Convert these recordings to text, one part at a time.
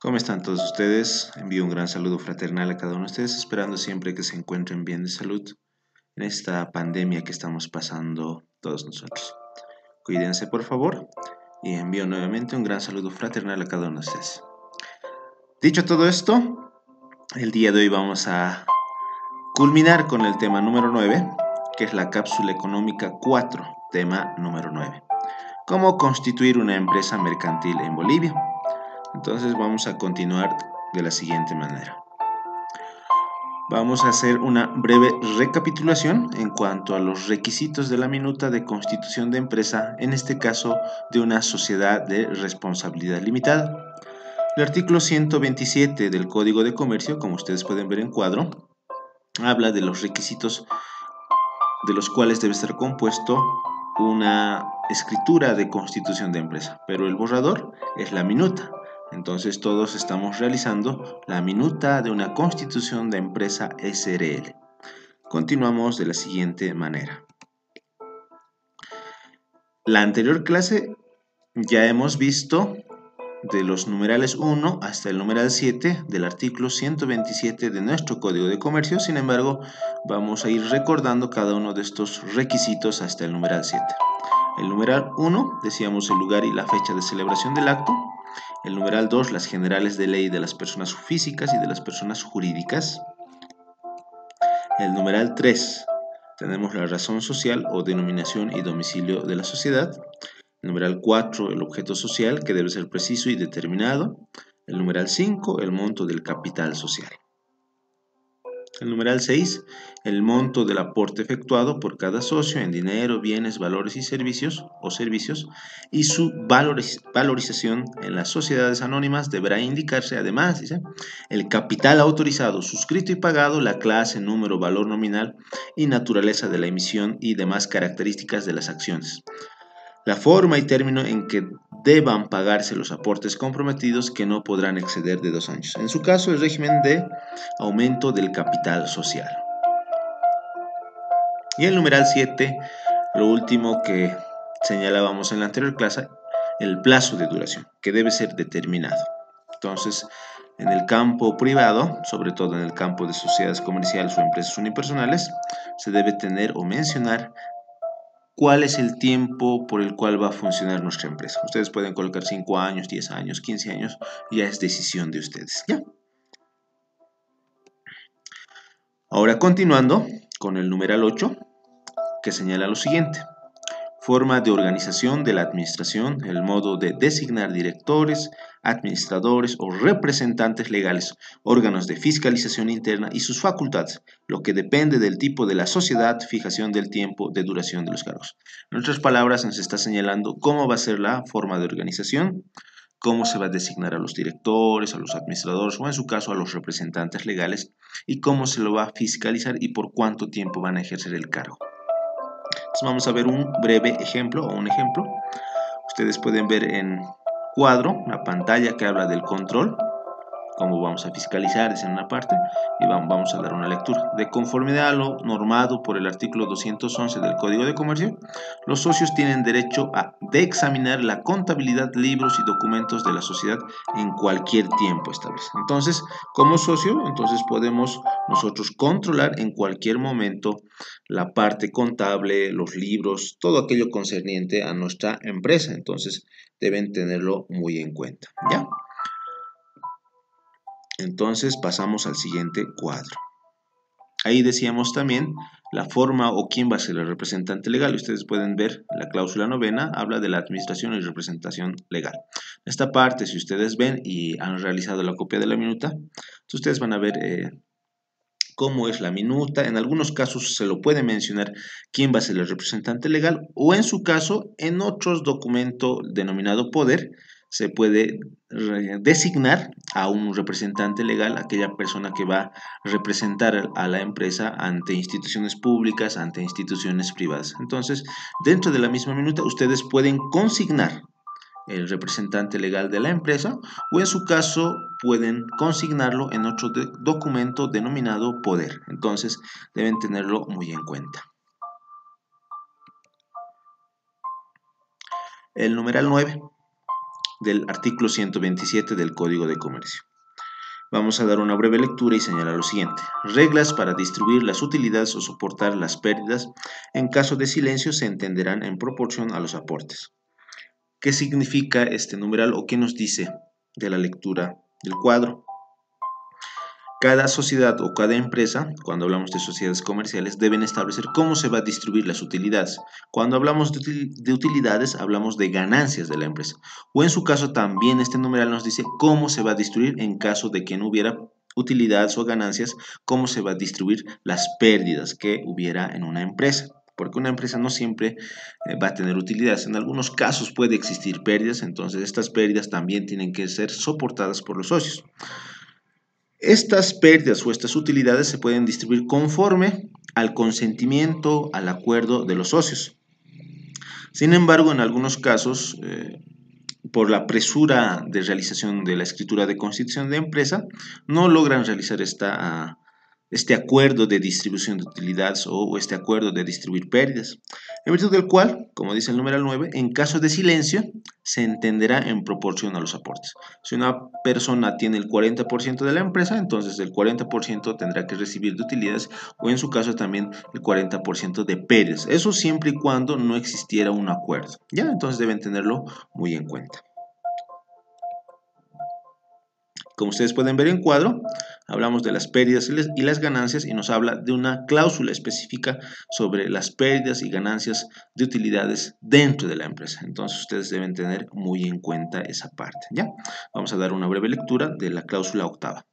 ¿Cómo están todos ustedes? Envío un gran saludo fraternal a cada uno de ustedes, esperando siempre que se encuentren bien de salud en esta pandemia que estamos pasando todos nosotros. Cuídense por favor y envío nuevamente un gran saludo fraternal a cada uno de ustedes. Dicho todo esto, el día de hoy vamos a culminar con el tema número 9, que es la cápsula económica 4, tema número 9. ¿Cómo constituir una empresa mercantil en Bolivia? Entonces vamos a continuar de la siguiente manera. Vamos a hacer una breve recapitulación en cuanto a los requisitos de la minuta de constitución de empresa, en este caso de una sociedad de responsabilidad limitada. El artículo 127 del Código de Comercio, como ustedes pueden ver en cuadro, habla de los requisitos de los cuales debe ser compuesto una escritura de constitución de empresa, pero el borrador es la minuta. Entonces todos estamos realizando la minuta de una constitución de empresa SRL. Continuamos de la siguiente manera. La anterior clase ya hemos visto de los numerales 1 hasta el numeral 7 del artículo 127 de nuestro Código de Comercio. Sin embargo, vamos a ir recordando cada uno de estos requisitos hasta el numeral 7. El numeral 1, decíamos el lugar y la fecha de celebración del acto. El numeral 2, las generales de ley de las personas físicas y de las personas jurídicas. El numeral 3, tenemos la razón social o denominación y domicilio de la sociedad. El numeral 4, el objeto social, que debe ser preciso y determinado. El numeral 5, el monto del capital social. El numeral 6, el monto del aporte efectuado por cada socio en dinero, bienes, valores y servicios y su valorización en las sociedades anónimas deberá indicarse además, dice, el capital autorizado, suscrito y pagado, la clase, número, valor nominal y naturaleza de la emisión y demás características de las acciones. La forma y término en que deban pagarse los aportes comprometidos que no podrán exceder de 2 años. En su caso, el régimen de aumento del capital social. Y el numeral 7, lo último que señalábamos en la anterior clase, el plazo de duración, que debe ser determinado. Entonces, en el campo privado, sobre todo en el campo de sociedades comerciales o empresas unipersonales, se debe tener o mencionar cuál es el tiempo por el cual va a funcionar nuestra empresa. Ustedes pueden colocar 5 años, 10 años, 15 años, ya es decisión de ustedes, ¿ya? Ahora continuando con el numeral 8, que señala lo siguiente. Forma de organización de la administración, el modo de designar directores, administradores o representantes legales, órganos de fiscalización interna y sus facultades, lo que depende del tipo de la sociedad, fijación del tiempo de duración de los cargos. En otras palabras, nos está señalando cómo va a ser la forma de organización, cómo se va a designar a los directores, a los administradores o en su caso a los representantes legales y cómo se lo va a fiscalizar y por cuánto tiempo van a ejercer el cargo. Entonces vamos a ver un breve ejemplo o un ejemplo. Ustedes pueden ver en cuadro una pantalla que habla del control, cómo vamos a fiscalizar, es en una parte, y vamos a dar una lectura. De conformidad a lo normado por el artículo 211 del Código de Comercio, los socios tienen derecho de examinar la contabilidad, libros y documentos de la sociedad en cualquier tiempo establecido. Entonces, como socio, podemos nosotros controlar en cualquier momento la parte contable, los libros, todo aquello concerniente a nuestra empresa. Entonces, deben tenerlo muy en cuenta, ¿ya? Entonces pasamos al siguiente cuadro. Ahí decíamos también la forma o quién va a ser el representante legal. Ustedes pueden ver la cláusula novena, habla de la administración y representación legal. Esta parte, si ustedes ven y han realizado la copia de la minuta, ustedes van a ver cómo es la minuta. En algunos casos se lo puede mencionar quién va a ser el representante legal o en su caso, en otros documentos denominado poder, se puede designar a un representante legal, aquella persona que va a representar a la empresa ante instituciones públicas, ante instituciones privadas. Entonces, dentro de la misma minuta, ustedes pueden consignar el representante legal de la empresa o en su caso pueden consignarlo en otro documento denominado poder. Entonces, deben tenerlo muy en cuenta. El numeral 9 del artículo 127 del Código de Comercio. Vamos a dar una breve lectura y señalar lo siguiente. Reglas para distribuir las utilidades o soportar las pérdidas. En caso de silencio se entenderán en proporción a los aportes. ¿Qué significa este numeral o qué nos dice de la lectura del cuadro? Cada sociedad o cada empresa, cuando hablamos de sociedades comerciales, deben establecer cómo se va a distribuir las utilidades. Cuando hablamos de utilidades, hablamos de ganancias de la empresa. O en su caso, también este numeral nos dice cómo se va a distribuir en caso de que no hubiera utilidades o ganancias, cómo se va a distribuir las pérdidas que hubiera en una empresa. Porque una empresa no siempre va a tener utilidades. En algunos casos puede existir pérdidas, entonces estas pérdidas también tienen que ser soportadas por los socios. Estas pérdidas o estas utilidades se pueden distribuir conforme al consentimiento, al acuerdo de los socios. Sin embargo, en algunos casos, por la presura de realización de la escritura de constitución de empresa, no logran realizar este acuerdo de distribución de utilidades o este acuerdo de distribuir pérdidas, en virtud del cual, como dice el numeral 9, en caso de silencio se entenderá en proporción a los aportes. Si una persona tiene el 40% de la empresa, entonces el 40% tendrá que recibir de utilidades o en su caso también el 40% de pérdidas. Eso siempre y cuando no existiera un acuerdo. ¿Ya? Entonces deben tenerlo muy en cuenta. Como ustedes pueden ver en cuadro, hablamos de las pérdidas y las ganancias y nos habla de una cláusula específica sobre las pérdidas y ganancias de utilidades dentro de la empresa. Entonces ustedes deben tener muy en cuenta esa parte. ¿Ya? Vamos a dar una breve lectura de la cláusula octava.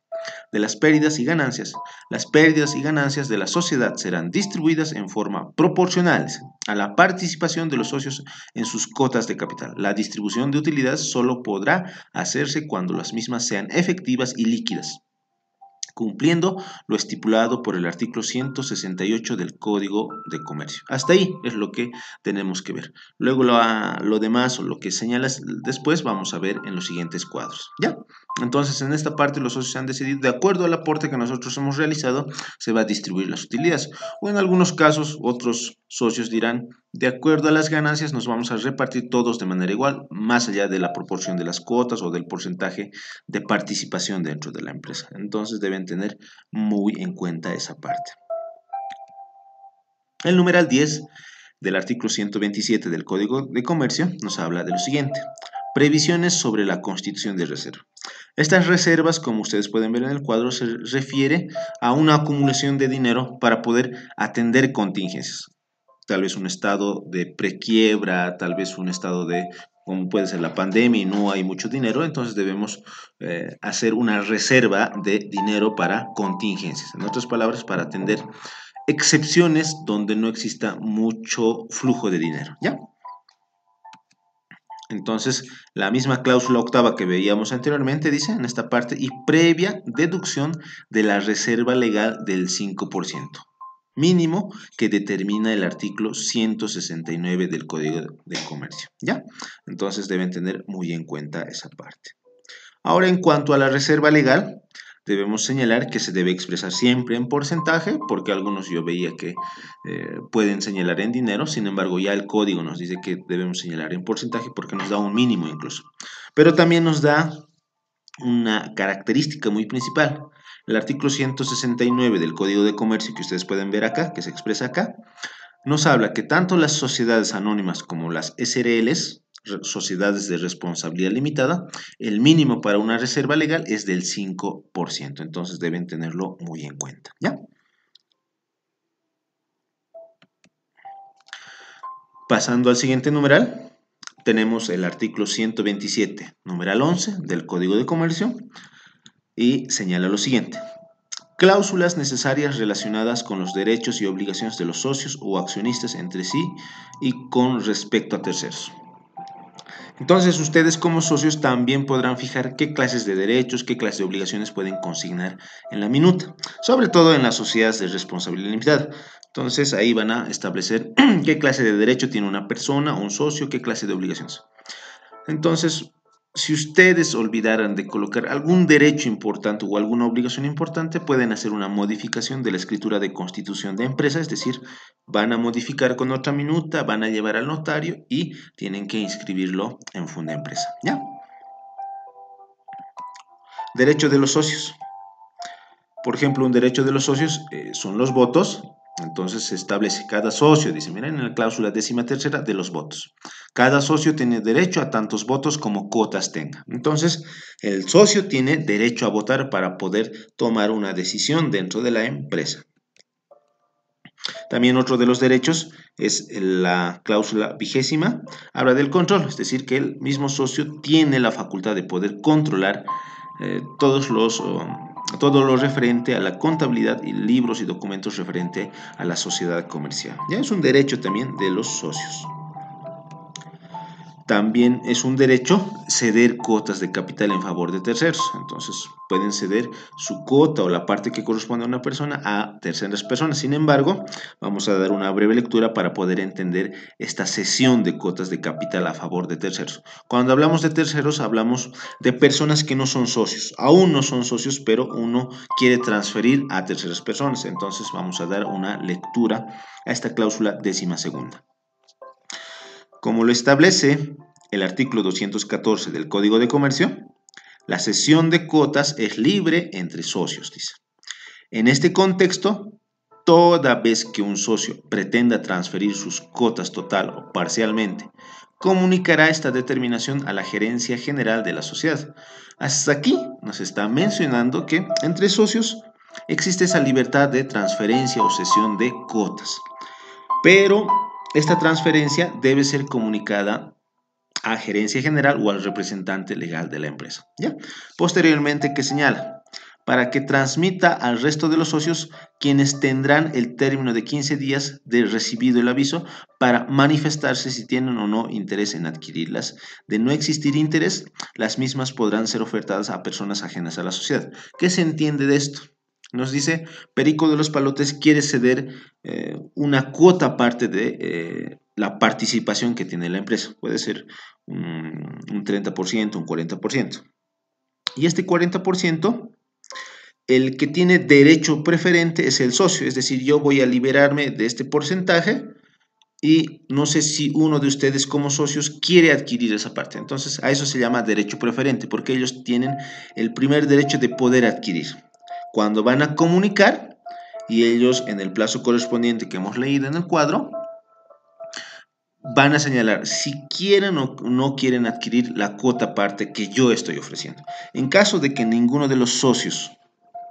De las pérdidas y ganancias. Las pérdidas y ganancias de la sociedad serán distribuidas en forma proporcional a la participación de los socios en sus cotas de capital. La distribución de utilidades solo podrá hacerse cuando las mismas sean efectivas y líquidas, cumpliendo lo estipulado por el artículo 168 del Código de Comercio. Hasta ahí es lo que tenemos que ver. Luego lo demás o lo que señalas después vamos a ver en los siguientes cuadros. ¿Ya? Entonces, en esta parte los socios han decidido, de acuerdo al aporte que nosotros hemos realizado, se va a distribuir las utilidades. O en algunos casos, otros socios dirán, de acuerdo a las ganancias, nos vamos a repartir todos de manera igual, más allá de la proporción de las cuotas o del porcentaje de participación dentro de la empresa. Entonces, deben tener muy en cuenta esa parte. El numeral 10 del artículo 127 del Código de Comercio nos habla de lo siguiente. Previsiones sobre la constitución de reserva. Estas reservas, como ustedes pueden ver en el cuadro, se refiere a una acumulación de dinero para poder atender contingencias. Tal vez un estado de prequiebra, tal vez un estado de, como puede ser la pandemia y no hay mucho dinero, entonces debemos hacer una reserva de dinero para contingencias. En otras palabras, para atender excepciones donde no exista mucho flujo de dinero, ¿ya? Entonces, la misma cláusula octava que veíamos anteriormente dice en esta parte, y previa deducción de la reserva legal del 5%, mínimo que determina el artículo 169 del Código de Comercio, ¿ya? Entonces deben tener muy en cuenta esa parte. Ahora, en cuanto a la reserva legal, debemos señalar que se debe expresar siempre en porcentaje, porque algunos yo veía que pueden señalar en dinero, sin embargo ya el código nos dice que debemos señalar en porcentaje porque nos da un mínimo incluso. Pero también nos da una característica muy principal. El artículo 169 del Código de Comercio que ustedes pueden ver acá, que se expresa acá, nos habla que tanto las sociedades anónimas como las SRLs, sociedades de responsabilidad limitada, el mínimo para una reserva legal es del 5%, entonces deben tenerlo muy en cuenta, ¿ya? Pasando al siguiente numeral, tenemos el artículo 127, numeral 11 del Código de Comercio y señala lo siguiente. Cláusulas necesarias relacionadas con los derechos y obligaciones de los socios o accionistas entre sí y con respecto a terceros. Entonces ustedes como socios también podrán fijar qué clases de derechos, qué clases de obligaciones pueden consignar en la minuta, sobre todo en las sociedades de responsabilidad limitada. Entonces ahí van a establecer qué clase de derecho tiene una persona o un socio, qué clase de obligaciones. Entonces, si ustedes olvidaran de colocar algún derecho importante o alguna obligación importante, pueden hacer una modificación de la escritura de constitución de empresa, es decir, van a modificar con otra minuta, van a llevar al notario y tienen que inscribirlo en Fundaempresa, ¿ya? Derecho de los socios. Por ejemplo, un derecho de los socios son los votos. Entonces se establece cada socio, dice, miren en la cláusula 13ª de los votos. Cada socio tiene derecho a tantos votos como cuotas tenga. Entonces, el socio tiene derecho a votar para poder tomar una decisión dentro de la empresa. También otro de los derechos es la cláusula 20ª, habla del control, es decir, que el mismo socio tiene la facultad de poder controlar todo lo referente a la contabilidad y libros y documentos referente a la sociedad comercial. Ya es un derecho también de los socios. También es un derecho ceder cuotas de capital en favor de terceros. Entonces pueden ceder su cuota o la parte que corresponde a una persona a terceras personas. Sin embargo, vamos a dar una breve lectura para poder entender esta cesión de cuotas de capital a favor de terceros. Cuando hablamos de terceros, hablamos de personas que no son socios. Aún no son socios, pero uno quiere transferir a terceras personas. Entonces vamos a dar una lectura a esta cláusula 12ª. Como lo establece el artículo 214 del Código de Comercio, la cesión de cuotas es libre entre socios, dice. En este contexto, toda vez que un socio pretenda transferir sus cuotas total o parcialmente, comunicará esta determinación a la gerencia general de la sociedad. Hasta aquí nos está mencionando que entre socios existe esa libertad de transferencia o cesión de cuotas. Pero esta transferencia debe ser comunicada a gerencia general o al representante legal de la empresa. ¿Ya? Posteriormente, ¿qué señala? Para que transmita al resto de los socios, quienes tendrán el término de 15 días de recibido el aviso para manifestarse si tienen o no interés en adquirirlas. De no existir interés, las mismas podrán ser ofertadas a personas ajenas a la sociedad. ¿Qué se entiende de esto? Nos dice, Perico de los Palotes quiere ceder una cuota aparte de la participación que tiene la empresa. Puede ser un 30%, un 40%. Y este 40%, el que tiene derecho preferente es el socio. Es decir, yo voy a liberarme de este porcentaje y no sé si uno de ustedes como socios quiere adquirir esa parte. Entonces, a eso se llama derecho preferente, porque ellos tienen el primer derecho de poder adquirir. Cuando van a comunicar, y ellos en el plazo correspondiente que hemos leído en el cuadro, van a señalar si quieren o no quieren adquirir la cuota parte que yo estoy ofreciendo. En caso de que ninguno de los socios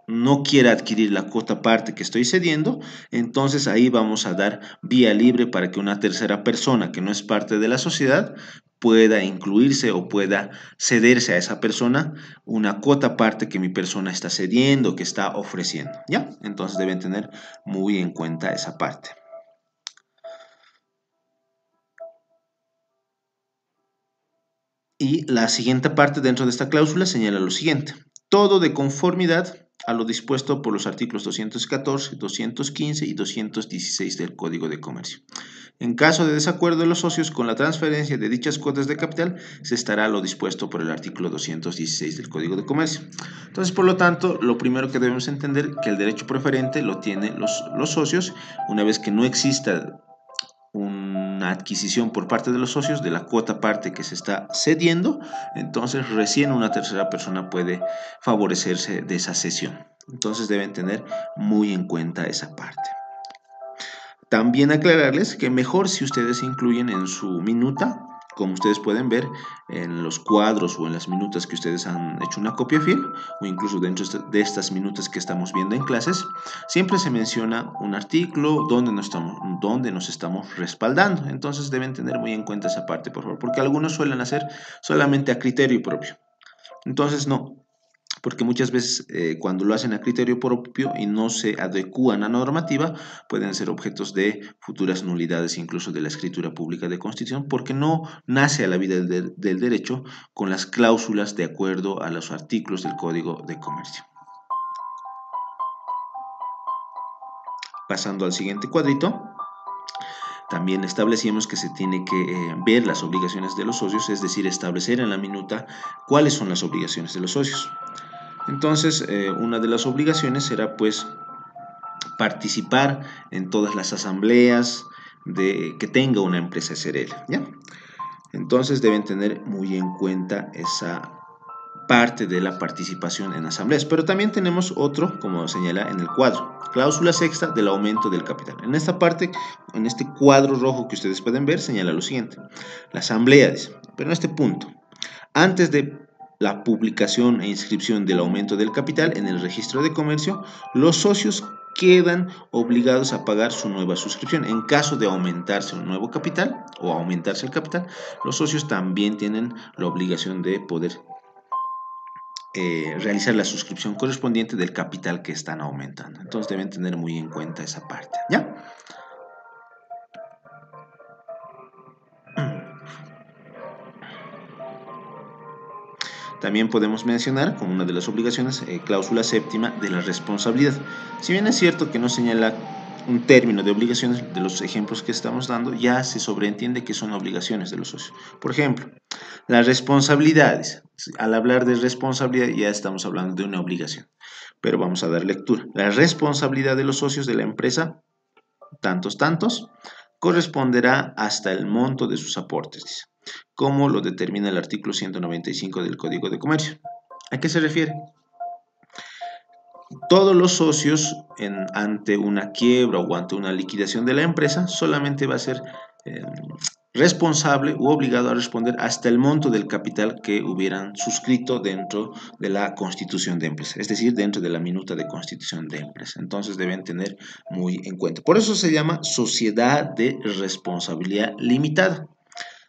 no quiera adquirir la cuota parte que estoy cediendo, entonces ahí vamos a dar vía libre para que una tercera persona que no es parte de la sociedad pueda incluirse o pueda cederse a esa persona una cuota parte que mi persona está cediendo, que está ofreciendo, ¿ya? Entonces deben tener muy en cuenta esa parte. Y la siguiente parte dentro de esta cláusula señala lo siguiente: todo de conformidad a lo dispuesto por los artículos 214, 215 y 216 del Código de Comercio. En caso de desacuerdo de los socios con la transferencia de dichas cuotas de capital, se estará a lo dispuesto por el artículo 216 del Código de Comercio. Entonces, por lo tanto, lo primero que debemos entender que el derecho preferente lo tienen los socios. Una vez que no exista una adquisición por parte de los socios de la cuota parte que se está cediendo, entonces recién una tercera persona puede favorecerse de esa cesión. Entonces deben tener muy en cuenta esa parte. También aclararles que mejor si ustedes incluyen en su minuta, como ustedes pueden ver en los cuadros o en las minutas que ustedes han hecho una copia fiel, o incluso dentro de estas minutas que estamos viendo en clases, siempre se menciona un artículo donde nos estamos respaldando. Entonces deben tener muy en cuenta esa parte, por favor, porque algunos suelen hacer solamente a criterio propio. Entonces no, porque muchas veces cuando lo hacen a criterio propio y no se adecúan a normativa, pueden ser objetos de futuras nulidades incluso de la escritura pública de constitución, porque no nace a la vida del derecho con las cláusulas de acuerdo a los artículos del Código de Comercio. Pasando al siguiente cuadrito, también establecimos que se tiene que ver las obligaciones de los socios, es decir, establecer en la minuta cuáles son las obligaciones de los socios. Entonces, una de las obligaciones será pues participar en todas las asambleas que tenga una empresa SRL, ¿ya? Entonces deben tener muy en cuenta esa parte de la participación en asambleas. Pero también tenemos otro, como señala en el cuadro, cláusula sexta del aumento del capital. En esta parte, en este cuadro rojo que ustedes pueden ver, señala lo siguiente: la asamblea, dice, pero en este punto, antes de la publicación e inscripción del aumento del capital en el registro de comercio, los socios quedan obligados a pagar su nueva suscripción. En caso de aumentarse un nuevo capital o aumentarse el capital, los socios también tienen la obligación de poder realizar la suscripción correspondiente del capital que están aumentando. Entonces deben tener muy en cuenta esa parte, ¿ya? También podemos mencionar como una de las obligaciones cláusula séptima de la responsabilidad. Si bien es cierto que no señala un término de obligaciones, de los ejemplos que estamos dando, ya se sobreentiende que son obligaciones de los socios. Por ejemplo, las responsabilidades. Al hablar de responsabilidad ya estamos hablando de una obligación, pero vamos a dar lectura. La responsabilidad de los socios de la empresa, tantos, corresponderá hasta el monto de sus aportes, dice, como lo determina el artículo 195 del Código de Comercio. ¿A qué se refiere? Todos los socios ante una quiebra o ante una liquidación de la empresa solamente va a ser responsable u obligado a responder hasta el monto del capital que hubieran suscrito dentro de la constitución de empresa, es decir, dentro de la minuta de constitución de empresa. Entonces deben tener muy en cuenta. Por eso se llama sociedad de responsabilidad limitada.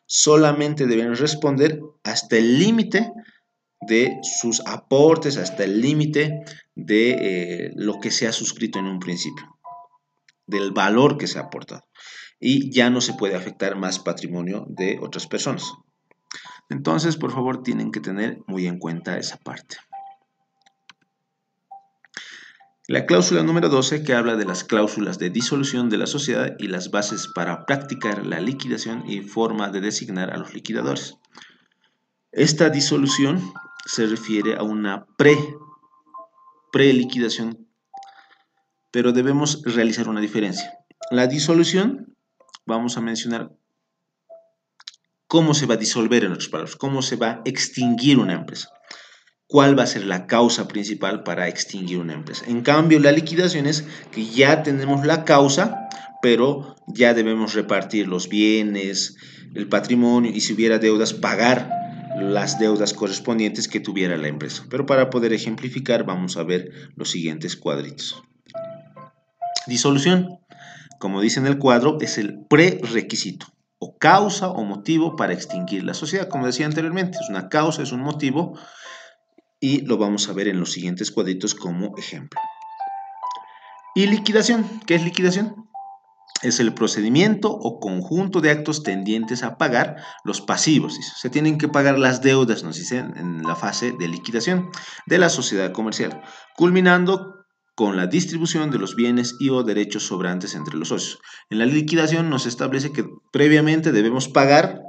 Solamente deben responder hasta el límite de sus aportes, hasta el límite de lo que se ha suscrito en un principio, del valor que se ha aportado. Y ya no se puede afectar más patrimonio de otras personas. Entonces, por favor, tienen que tener muy en cuenta esa parte. La cláusula número 12, que habla de las cláusulas de disolución de la sociedad y las bases para practicar la liquidación y forma de designar a los liquidadores. Esta disolución se refiere a una pre-liquidación, pero debemos realizar una diferencia. La disolución, vamos a mencionar cómo se va a disolver, en otras palabras, cómo se va a extinguir una empresa. ¿Cuál va a ser la causa principal para extinguir una empresa? En cambio, la liquidación es que ya tenemos la causa, pero ya debemos repartir los bienes, el patrimonio y si hubiera deudas, pagar las deudas correspondientes que tuviera la empresa. Pero para poder ejemplificar, vamos a ver los siguientes cuadritos. Disolución, como dice en el cuadro, es el prerequisito o causa o motivo para extinguir la sociedad. Como decía anteriormente, es una causa, es un motivo y lo vamos a ver en los siguientes cuadritos como ejemplo. Y liquidación, ¿qué es liquidación? Es el procedimiento o conjunto de actos tendientes a pagar los pasivos. ¿Sí? Se tienen que pagar las deudas, nos dicen en la fase de liquidación de la sociedad comercial, culminando con la distribución de los bienes y o derechos sobrantes entre los socios. En la liquidación nos establece que previamente debemos pagar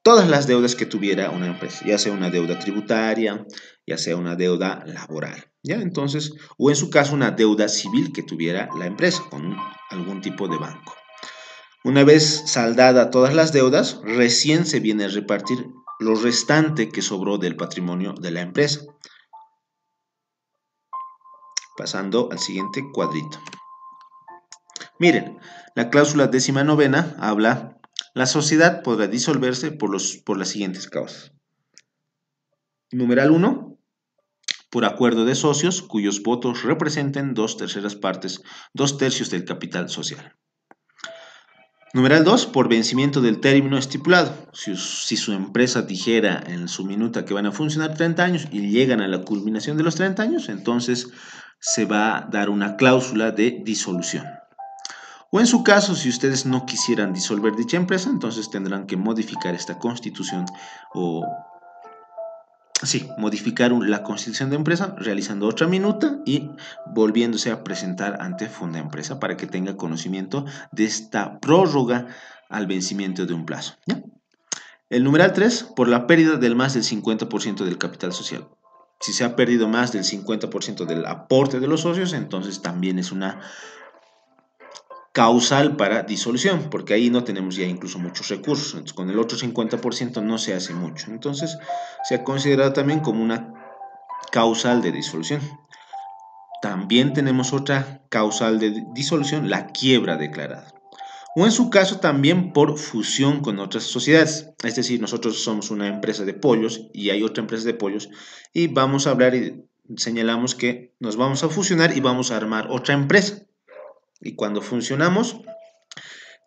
todas las deudas que tuviera una empresa, ya sea una deuda tributaria, ya sea una deuda laboral, ¿ya? Entonces, o en su caso una deuda civil que tuviera la empresa con algún tipo de banco. Una vez saldada todas las deudas, recién se viene a repartir lo restante que sobró del patrimonio de la empresa. Pasando al siguiente cuadrito. Miren, la cláusula 19ª habla: la sociedad podrá disolverse por las siguientes causas. Numeral 1, por acuerdo de socios cuyos votos representen 2/3 partes, 2/3 del capital social. Numeral 2, por vencimiento del término estipulado. Si su empresa dijera en su minuta que van a funcionar 30 años y llegan a la culminación de los 30 años, entonces se va a dar una cláusula de disolución. O en su caso, si ustedes no quisieran disolver dicha empresa, entonces tendrán que modificar esta constitución modificar la constitución de empresa realizando otra minuta y volviéndose a presentar ante Fundempresa para que tenga conocimiento de esta prórroga al vencimiento de un plazo, ¿ya? El numeral 3, por la pérdida del más del 50% del capital social. Si se ha perdido más del 50% del aporte de los socios, entonces también es una causal para disolución, porque ahí no tenemos ya incluso muchos recursos. Entonces, con el otro 50% no se hace mucho. Entonces, se ha considerado también como una causal de disolución. También tenemos otra causal de disolución, la quiebra declarada. O en su caso también por fusión con otras sociedades. Es decir, nosotros somos una empresa de pollos y hay otra empresa de pollos y vamos a hablar y señalamos que nos vamos a fusionar y vamos a armar otra empresa. Y cuando funcionamos,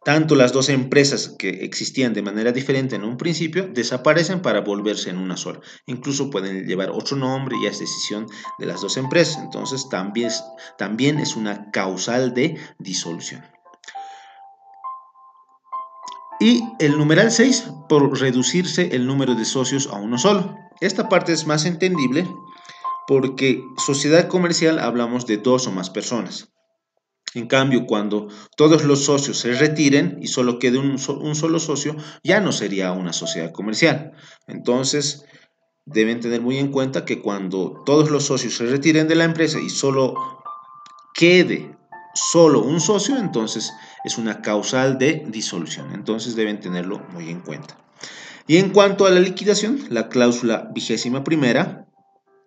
tanto las dos empresas que existían de manera diferente en un principio desaparecen para volverse en una sola. Incluso pueden llevar otro nombre y es decisión de las dos empresas. Entonces también es una causal de disolución. Y el numeral 6, por reducirse el número de socios a uno solo. Esta parte es más entendible porque sociedad comercial hablamos de dos o más personas. En cambio, cuando todos los socios se retiren y solo quede un solo socio, ya no sería una sociedad comercial. Entonces, deben tener muy en cuenta que cuando todos los socios se retiren de la empresa y solo quede solo un socio, entonces es una causal de disolución. Entonces deben tenerlo muy en cuenta. Y en cuanto a la liquidación, la cláusula 21ª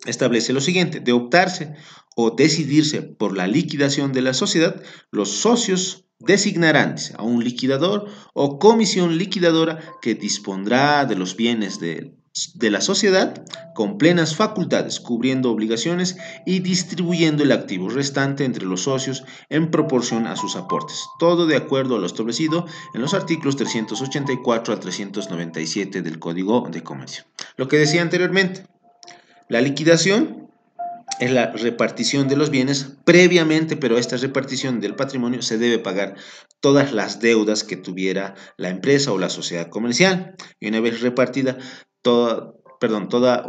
establece lo siguiente: de optarse o decidirse por la liquidación de la sociedad, los socios designarán a un liquidador o comisión liquidadora que dispondrá de los bienes de la sociedad con plenas facultades, cubriendo obligaciones y distribuyendo el activo restante entre los socios en proporción a sus aportes, todo de acuerdo a lo establecido en los artículos 384 al 397 del Código de Comercio. Lo que decía anteriormente, la liquidación es la repartición de los bienes previamente, pero esta repartición del patrimonio se debe pagar todas las deudas que tuviera la empresa o la sociedad comercial. Y una vez repartida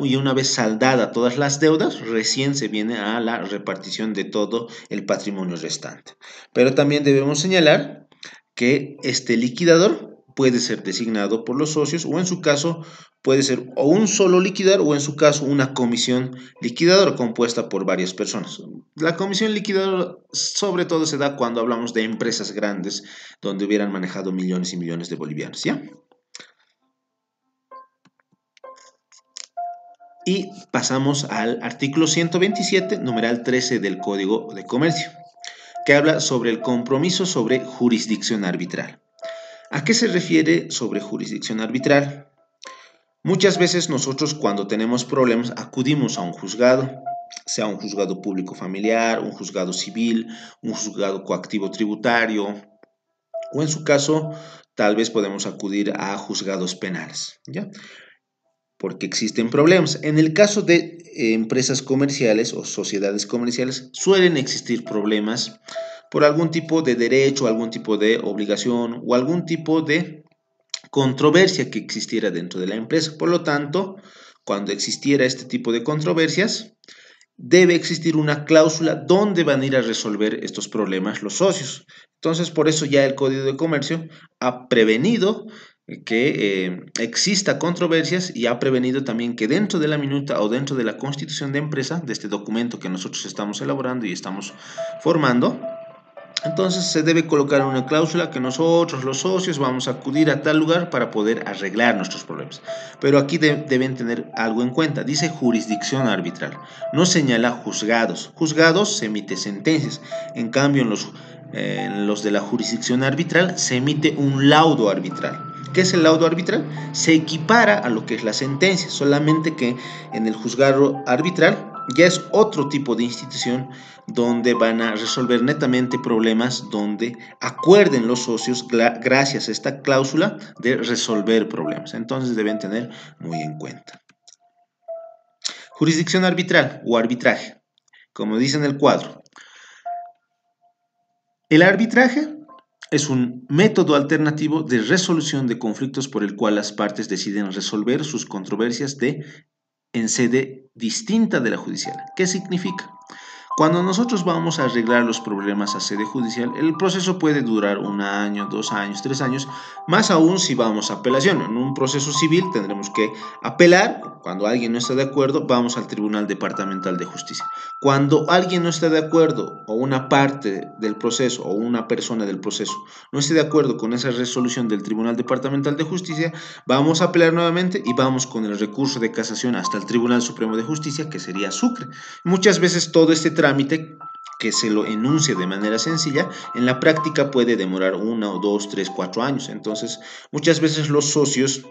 y una vez saldada todas las deudas, recién se viene a la repartición de todo el patrimonio restante. Pero también debemos señalar que este liquidador puede ser designado por los socios o en su caso puede ser o un solo liquidador o en su caso una comisión liquidadora compuesta por varias personas. La comisión liquidadora sobre todo se da cuando hablamos de empresas grandes donde hubieran manejado millones y millones de bolivianos, ¿ya? Y pasamos al artículo 127, numeral 13 del Código de Comercio, que habla sobre el compromiso sobre jurisdicción arbitral. ¿A qué se refiere sobre jurisdicción arbitral? Muchas veces nosotros cuando tenemos problemas acudimos a un juzgado, sea un juzgado público familiar, un juzgado civil, un juzgado coactivo tributario, o en su caso tal vez podemos acudir a juzgados penales, ¿ya? Porque existen problemas. En el caso de empresas comerciales o sociedades comerciales suelen existir problemas por algún tipo de derecho, algún tipo de obligación o algún tipo de controversia que existiera dentro de la empresa. Por lo tanto, cuando existiera este tipo de controversias, debe existir una cláusula donde van a ir a resolver estos problemas los socios. Entonces, por eso ya el Código de Comercio ha prevenido que exista controversias y ha prevenido también que dentro de la minuta o dentro de la constitución de empresa, de este documento que nosotros estamos elaborando y estamos formando, entonces se debe colocar una cláusula que nosotros los socios vamos a acudir a tal lugar para poder arreglar nuestros problemas. Pero aquí deben tener algo en cuenta. Dice jurisdicción arbitral. No señala juzgados. Juzgados se emite sentencias. En cambio en los de la jurisdicción arbitral se emite un laudo arbitral. ¿Qué es el laudo arbitral? Se equipara a lo que es la sentencia, solamente que en el juzgado arbitral ya es otro tipo de institución donde van a resolver netamente problemas, donde acuerden los socios gracias a esta cláusula de resolver problemas. Entonces deben tener muy en cuenta. Jurisdicción arbitral o arbitraje, como dice en el cuadro. El arbitraje es un método alternativo de resolución de conflictos por el cual las partes deciden resolver sus controversias en sede distinta de la judicial. ¿Qué significa? Cuando nosotros vamos a arreglar los problemas a sede judicial, el proceso puede durar 1 año, 2 años, 3 años, más aún si vamos a apelación. En un proceso civil tendremos que apelar Cuando alguien no está de acuerdo, vamos al Tribunal Departamental de Justicia. Cuando alguien no está de acuerdo, o una parte del proceso, o una persona del proceso, no esté de acuerdo con esa resolución del Tribunal Departamental de Justicia, vamos a apelar nuevamente y vamos con el recurso de casación hasta el Tribunal Supremo de Justicia, que sería Sucre. Muchas veces todo este trámite, que se lo enuncie de manera sencilla, en la práctica puede demorar 1 o 2, 3, 4 años. Entonces, muchas veces los socios,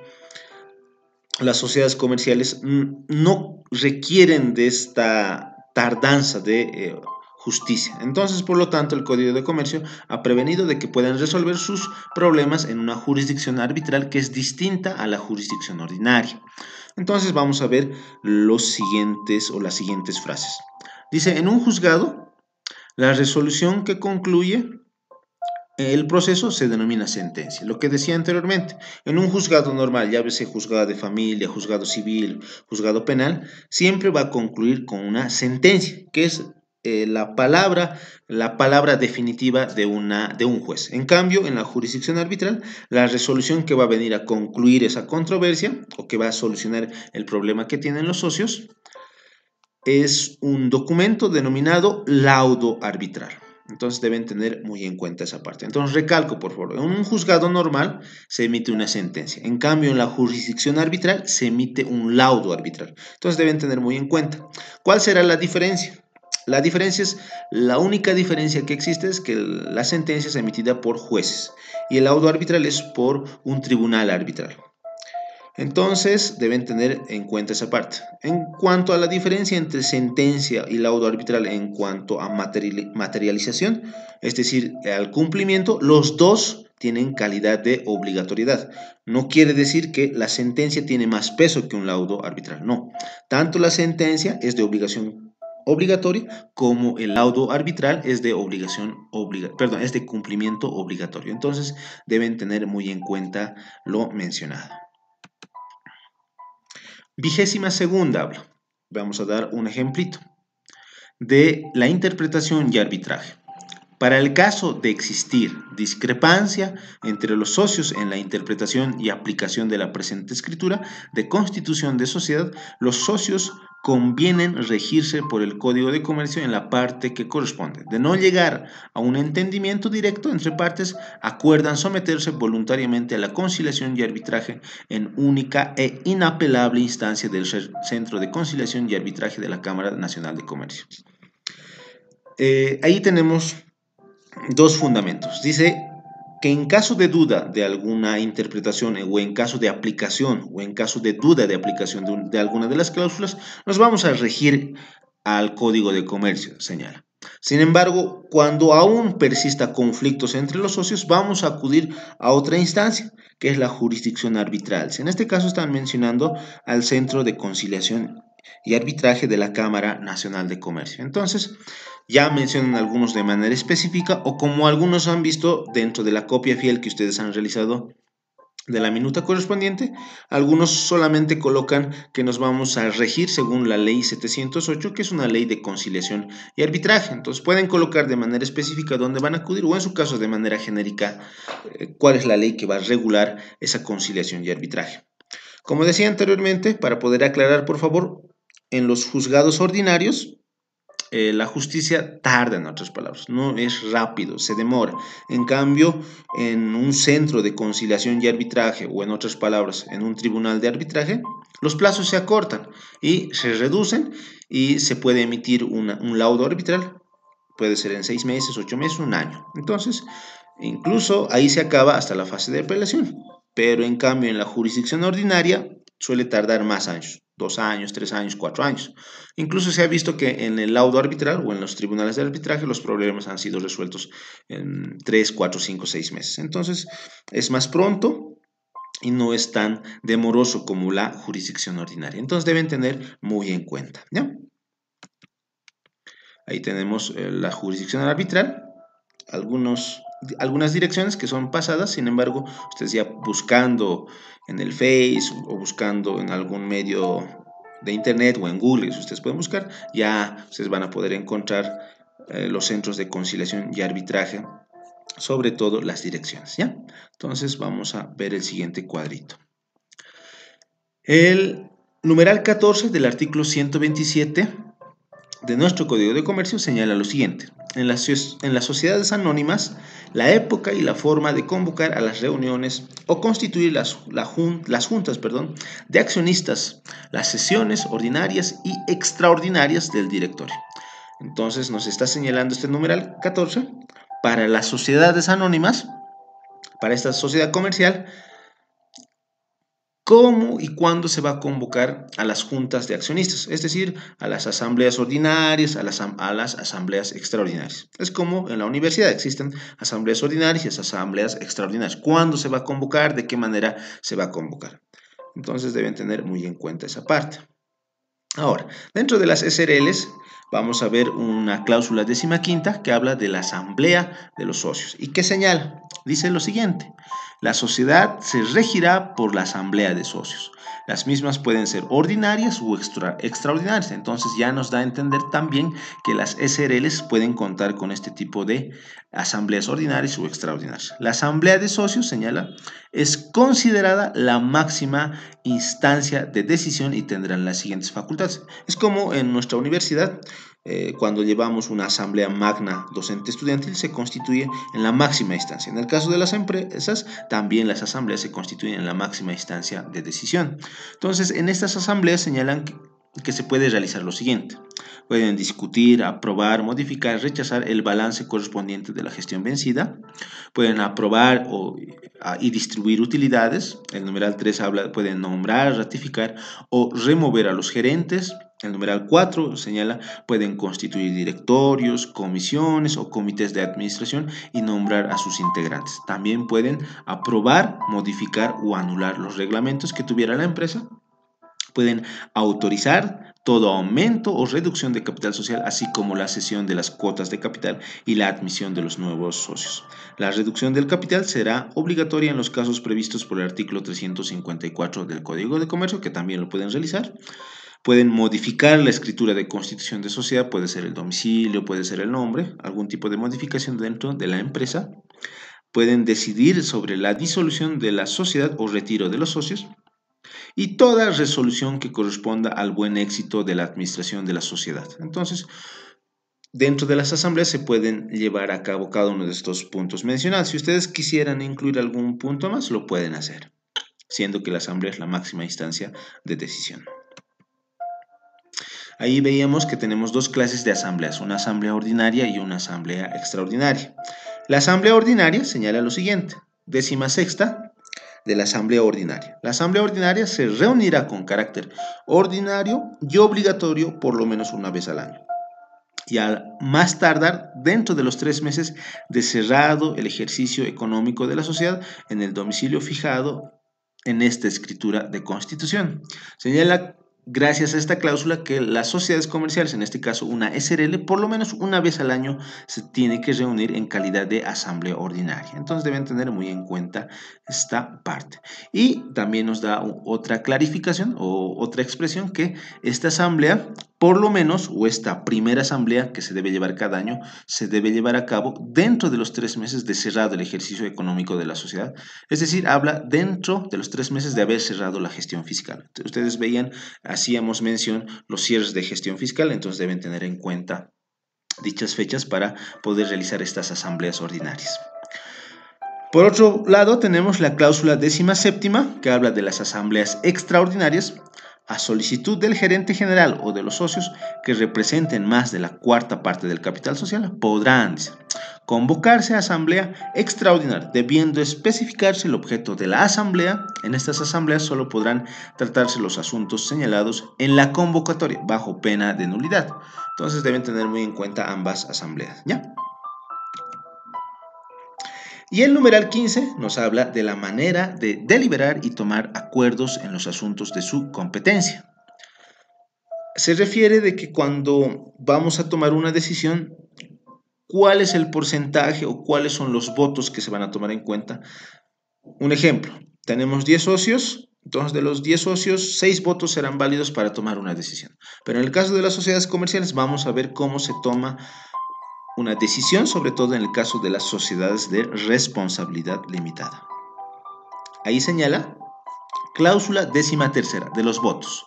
las sociedades comerciales, no requieren de esta tardanza de justicia. Entonces, por lo tanto, el Código de Comercio ha prevenido de que puedan resolver sus problemas en una jurisdicción arbitral que es distinta a la jurisdicción ordinaria. Entonces, vamos a ver los siguientes o las siguientes frases. Dice, en un juzgado, la resolución que concluye el proceso se denomina sentencia. Lo que decía anteriormente, en un juzgado normal, llámese juzgado de familia, juzgado civil, juzgado penal, siempre va a concluir con una sentencia, que es la palabra definitiva de un juez. En cambio, en la jurisdicción arbitral, la resolución que va a venir a concluir esa controversia o que va a solucionar el problema que tienen los socios es un documento denominado laudo arbitral. Entonces deben tener muy en cuenta esa parte. Entonces recalco, por favor, en un juzgado normal se emite una sentencia. En cambio, en la jurisdicción arbitral se emite un laudo arbitral. Entonces deben tener muy en cuenta. ¿Cuál será la diferencia? La única diferencia que existe es que la sentencia es emitida por jueces y el laudo arbitral es por un tribunal arbitral. Entonces deben tener en cuenta esa parte. En cuanto a la diferencia entre sentencia y laudo arbitral en cuanto a materialización, es decir, al cumplimiento, los dos tienen calidad de obligatoriedad. No quiere decir que la sentencia tiene más peso que un laudo arbitral, no. Tanto la sentencia es de obligación obligatoria como el laudo arbitral es de es de cumplimiento obligatorio. Entonces deben tener muy en cuenta lo mencionado. 22ª habla. Vamos a dar un ejemplito de la interpretación y arbitraje. Para el caso de existir discrepancia entre los socios en la interpretación y aplicación de la presente escritura de constitución de sociedad, los socios convienen regirse por el Código de Comercio en la parte que corresponde. De no llegar a un entendimiento directo entre partes, acuerdan someterse voluntariamente a la conciliación y arbitraje en única e inapelable instancia del Centro de Conciliación y Arbitraje de la Cámara Nacional de Comercio. Ahí tenemos dos fundamentos. Dice que en caso de duda de alguna interpretación o en caso de aplicación o en caso de duda de aplicación de alguna de las cláusulas, nos vamos a regir al Código de Comercio, señala. Sin embargo, cuando aún persista conflictos entre los socios, vamos a acudir a otra instancia, que es la jurisdicción arbitral. En este caso están mencionando al Centro de Conciliación y Arbitraje de la Cámara Nacional de Comercio. Entonces, ya mencionan algunos de manera específica o como algunos han visto dentro de la copia fiel que ustedes han realizado de la minuta correspondiente, algunos solamente colocan que nos vamos a regir según la ley 708, que es una ley de conciliación y arbitraje. Entonces pueden colocar de manera específica dónde van a acudir o en su caso de manera genérica cuál es la ley que va a regular esa conciliación y arbitraje. Como decía anteriormente, para poder aclarar, por favor, en los juzgados ordinarios, la justicia tarda, en otras palabras, no es rápido, se demora. En cambio, en un centro de conciliación y arbitraje, o en otras palabras, en un tribunal de arbitraje, los plazos se acortan y se reducen y se puede emitir un laudo arbitral, puede ser en 6 meses, 8 meses, un año. Entonces, incluso ahí se acaba hasta la fase de apelación, pero en cambio en la jurisdicción ordinaria suele tardar más años. 2 años, 3 años, 4 años. Incluso se ha visto que en el laudo arbitral o en los tribunales de arbitraje los problemas han sido resueltos en 3, 4, 5, 6 meses. Entonces es más pronto y no es tan demoroso como la jurisdicción ordinaria. Entonces deben tener muy en cuenta, ¿ya? Ahí tenemos la jurisdicción arbitral, algunas direcciones que son pasadas, sin embargo, ustedes ya buscando en el Face o buscando en algún medio de internet o en Google, si ustedes pueden buscar, ya ustedes van a poder encontrar los centros de conciliación y arbitraje, sobre todo las direcciones, ¿ya? Entonces vamos a ver el siguiente cuadrito. Numeral 14 del artículo 127 de nuestro Código de Comercio señala lo siguiente. En las sociedades anónimas, la época y la forma de convocar a las reuniones o constituir las juntas de accionistas, las sesiones ordinarias y extraordinarias del directorio. Entonces nos está señalando este numeral 14 para las sociedades anónimas, para esta sociedad comercial, cómo y cuándo se va a convocar a las juntas de accionistas, es decir, a las asambleas ordinarias, a las asambleas extraordinarias. Es como en la universidad existen asambleas ordinarias y asambleas extraordinarias. ¿Cuándo se va a convocar? ¿De qué manera se va a convocar? Entonces deben tener muy en cuenta esa parte. Ahora, dentro de las SRLs vamos a ver una cláusula 15ª que habla de la asamblea de los socios. ¿Y qué señala? Dice lo siguiente: la sociedad se regirá por la asamblea de socios. Las mismas pueden ser ordinarias u extraordinarias. Entonces ya nos da a entender también que las SRLs pueden contar con este tipo de asambleas ordinarias u extraordinarias. La asamblea de socios, señala, es considerada la máxima instancia de decisión y tendrán las siguientes facultades. Es como en nuestra universidad, cuando llevamos una asamblea magna docente estudiantil, se constituye en la máxima instancia. En el caso de las empresas, también las asambleas se constituyen en la máxima instancia de decisión. Entonces, en estas asambleas señalan que se puede realizar lo siguiente: pueden discutir, aprobar, modificar, rechazar el balance correspondiente de la gestión vencida, pueden aprobar y distribuir utilidades. El numeral 3 habla, pueden nombrar, ratificar o remover a los gerentes. El numeral 4 señala, pueden constituir directorios, comisiones o comités de administración y nombrar a sus integrantes. También pueden aprobar, modificar o anular los reglamentos que tuviera la empresa. Pueden autorizar todo aumento o reducción de capital social, así como la cesión de las cuotas de capital y la admisión de los nuevos socios. La reducción del capital será obligatoria en los casos previstos por el artículo 354 del Código de Comercio, que también lo pueden realizar. Pueden modificar la escritura de constitución de sociedad, puede ser el domicilio, puede ser el nombre, algún tipo de modificación dentro de la empresa. Pueden decidir sobre la disolución de la sociedad o retiro de los socios, y toda resolución que corresponda al buen éxito de la administración de la sociedad. Entonces, dentro de las asambleas se pueden llevar a cabo cada uno de estos puntos mencionados. Si ustedes quisieran incluir algún punto más, lo pueden hacer, siendo que la asamblea es la máxima instancia de decisión. Ahí veíamos que tenemos dos clases de asambleas, una asamblea ordinaria y una asamblea extraordinaria. La asamblea ordinaria señala lo siguiente: 16ª de la asamblea ordinaria. La asamblea ordinaria se reunirá con carácter ordinario y obligatorio por lo menos una vez al año, y al más tardar dentro de los 3 meses de cerrado el ejercicio económico de la sociedad en el domicilio fijado en esta escritura de constitución. Señala, gracias a esta cláusula, que las sociedades comerciales, en este caso una SRL, por lo menos una vez al año se tiene que reunir en calidad de asamblea ordinaria. Entonces deben tener muy en cuenta esta parte. Y también nos da otra clarificación o otra expresión, que esta asamblea, por lo menos, o esta primera asamblea que se debe llevar cada año, se debe llevar a cabo dentro de los 3 meses de cerrado el ejercicio económico de la sociedad. Es decir, habla dentro de los 3 meses de haber cerrado la gestión fiscal. Ustedes veían, hacíamos mención los cierres de gestión fiscal, entonces deben tener en cuenta dichas fechas para poder realizar estas asambleas ordinarias. Por otro lado, tenemos la cláusula 17ª, que habla de las asambleas extraordinarias. A solicitud del gerente general o de los socios que representen más de la cuarta parte del capital social, podrán convocarse a asamblea extraordinaria, debiendo especificarse el objeto de la asamblea. En estas asambleas solo podrán tratarse los asuntos señalados en la convocatoria, bajo pena de nulidad. Entonces deben tener muy en cuenta ambas asambleas, ¿ya? Y el numeral 15 nos habla de la manera de deliberar y tomar acuerdos en los asuntos de su competencia. Se refiere de que cuando vamos a tomar una decisión, ¿cuál es el porcentaje o cuáles son los votos que se van a tomar en cuenta? Un ejemplo, tenemos 10 socios, entonces de los 10 socios, 6 votos serán válidos para tomar una decisión. Pero en el caso de las sociedades comerciales vamos a ver cómo se toma una decisión, sobre todo en el caso de las sociedades de responsabilidad limitada. Ahí señala, cláusula 13ª de los votos.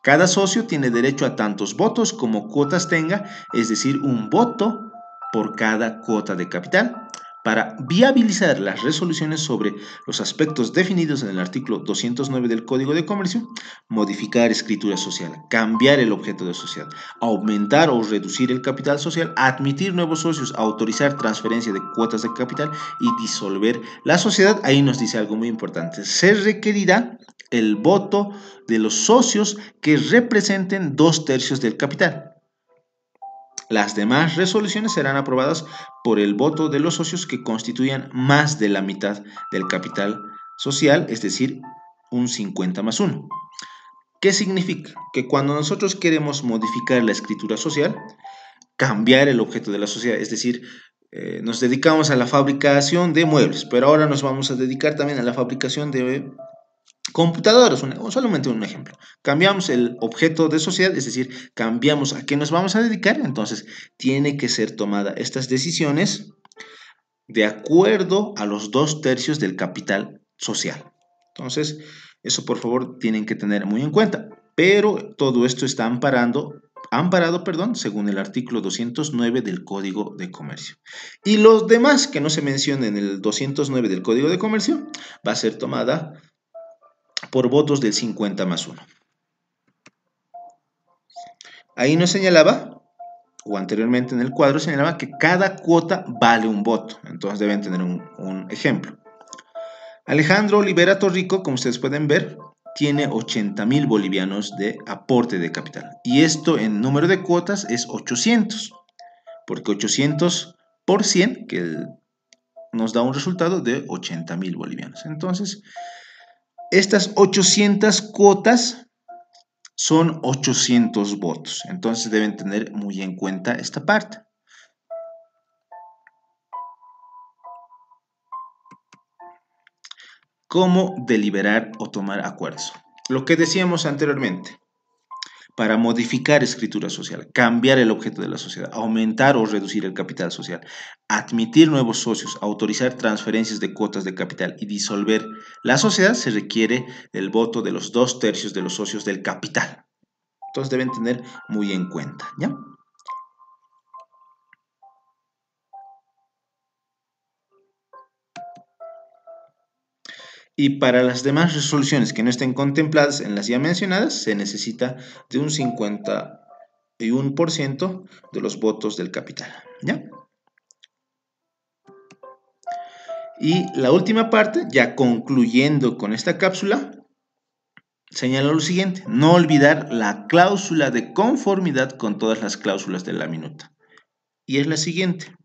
Cada socio tiene derecho a tantos votos como cuotas tenga, es decir, un voto por cada cuota de capital. Para viabilizar las resoluciones sobre los aspectos definidos en el artículo 209 del Código de Comercio, modificar escritura social, cambiar el objeto de sociedad, aumentar o reducir el capital social, admitir nuevos socios, autorizar transferencia de cuotas de capital y disolver la sociedad, ahí nos dice algo muy importante. Se requerirá el voto de los socios que representen 2/3 del capital. Las demás resoluciones serán aprobadas por el voto de los socios que constituyan más de la mitad del capital social, es decir, un 50+1. ¿Qué significa? Que cuando nosotros queremos modificar la escritura social, cambiar el objeto de la sociedad, es decir, nos dedicamos a la fabricación de muebles, pero ahora nos vamos a dedicar también a la fabricación de computadoras, solamente un ejemplo. Cambiamos el objeto de sociedad, es decir, cambiamos a qué nos vamos a dedicar, entonces tiene que ser tomada estas decisiones de acuerdo a los 2/3 del capital social. Entonces, eso por favor tienen que tener muy en cuenta, pero todo esto está amparado, según el artículo 209 del Código de Comercio. Y los demás que no se mencionen en el 209 del Código de Comercio va a ser tomada por votos del 50+1. Ahí nos señalaba, o anteriormente en el cuadro señalaba que cada cuota vale un voto. Entonces deben tener un ejemplo. Alejandro Olivera Torrico, como ustedes pueden ver, tiene 80.000 bolivianos de aporte de capital. Y esto en número de cuotas es 800. Porque 800 por 100, que nos da un resultado de 80.000 bolivianos. Entonces, estas 800 cuotas son 800 votos. Entonces deben tener muy en cuenta esta parte. ¿Cómo deliberar o tomar acuerdos? Lo que decíamos anteriormente. Para modificar escritura social, cambiar el objeto de la sociedad, aumentar o reducir el capital social, admitir nuevos socios, autorizar transferencias de cuotas de capital y disolver la sociedad, se requiere el voto de los 2/3 de los socios del capital. Entonces deben tener muy en cuenta, ¿ya? Y para las demás resoluciones que no estén contempladas en las ya mencionadas, se necesita de un 51% de los votos del capital, ¿ya? Y la última parte, ya concluyendo con esta cápsula, señala lo siguiente: no olvidar la cláusula de conformidad con todas las cláusulas de la minuta. Y es la siguiente.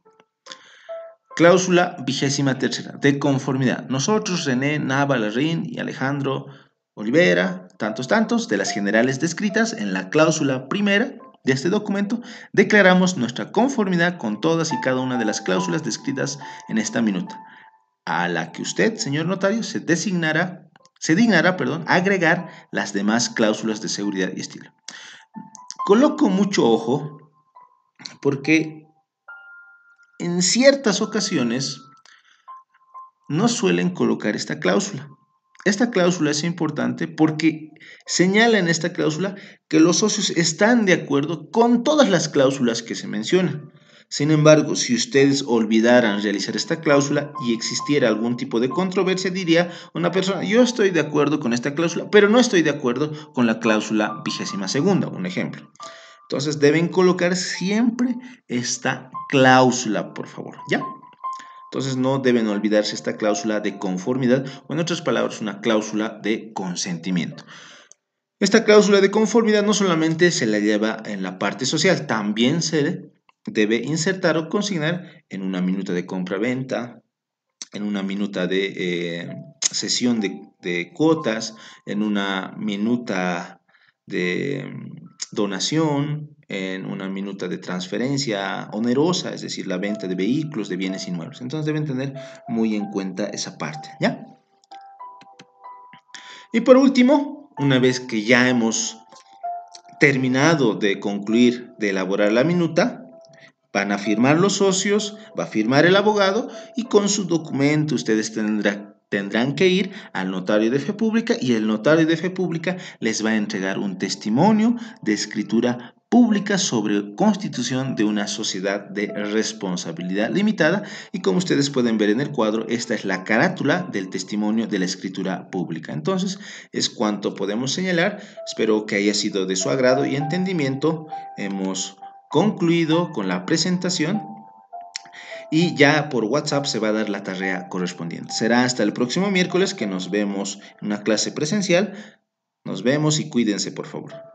Cláusula 23ª de conformidad. Nosotros, René Nava Larraín y Alejandro Olivera, tantos, de las generales descritas en la cláusula primera de este documento, declaramos nuestra conformidad con todas y cada una de las cláusulas descritas en esta minuta, a la que usted, señor notario, se dignará, agregar las demás cláusulas de seguridad y estilo. Coloco mucho ojo porque en ciertas ocasiones no suelen colocar esta cláusula. Esta cláusula es importante porque señala en esta cláusula que los socios están de acuerdo con todas las cláusulas que se mencionan. Sin embargo, si ustedes olvidaran realizar esta cláusula y existiera algún tipo de controversia, diría una persona: yo estoy de acuerdo con esta cláusula, pero no estoy de acuerdo con la cláusula 22ª, un ejemplo. Entonces deben colocar siempre esta cláusula, por favor, ¿ya? Entonces no deben olvidarse esta cláusula de conformidad, o en otras palabras, una cláusula de consentimiento. Esta cláusula de conformidad no solamente se la lleva en la parte social, también se debe insertar o consignar en una minuta de compra-venta, en una minuta de cesión de cuotas, en una minuta de donación, en una minuta de transferencia onerosa, es decir, la venta de vehículos, de bienes inmuebles. Entonces deben tener muy en cuenta esa parte, ¿ya? Y por último, una vez que ya hemos terminado de concluir de elaborar la minuta, van a firmar los socios, va a firmar el abogado y con su documento ustedes tendrán que ir al notario de fe pública y el notario de fe pública les va a entregar un testimonio de escritura pública sobre constitución de una sociedad de responsabilidad limitada, y como ustedes pueden ver en el cuadro, esta es la carátula del testimonio de la escritura pública. Entonces, es cuanto podemos señalar. Espero que haya sido de su agrado y entendimiento. Hemos concluido con la presentación y ya por WhatsApp se va a dar la tarea correspondiente. Será hasta el próximo miércoles que nos vemos en una clase presencial. Nos vemos y cuídense, por favor.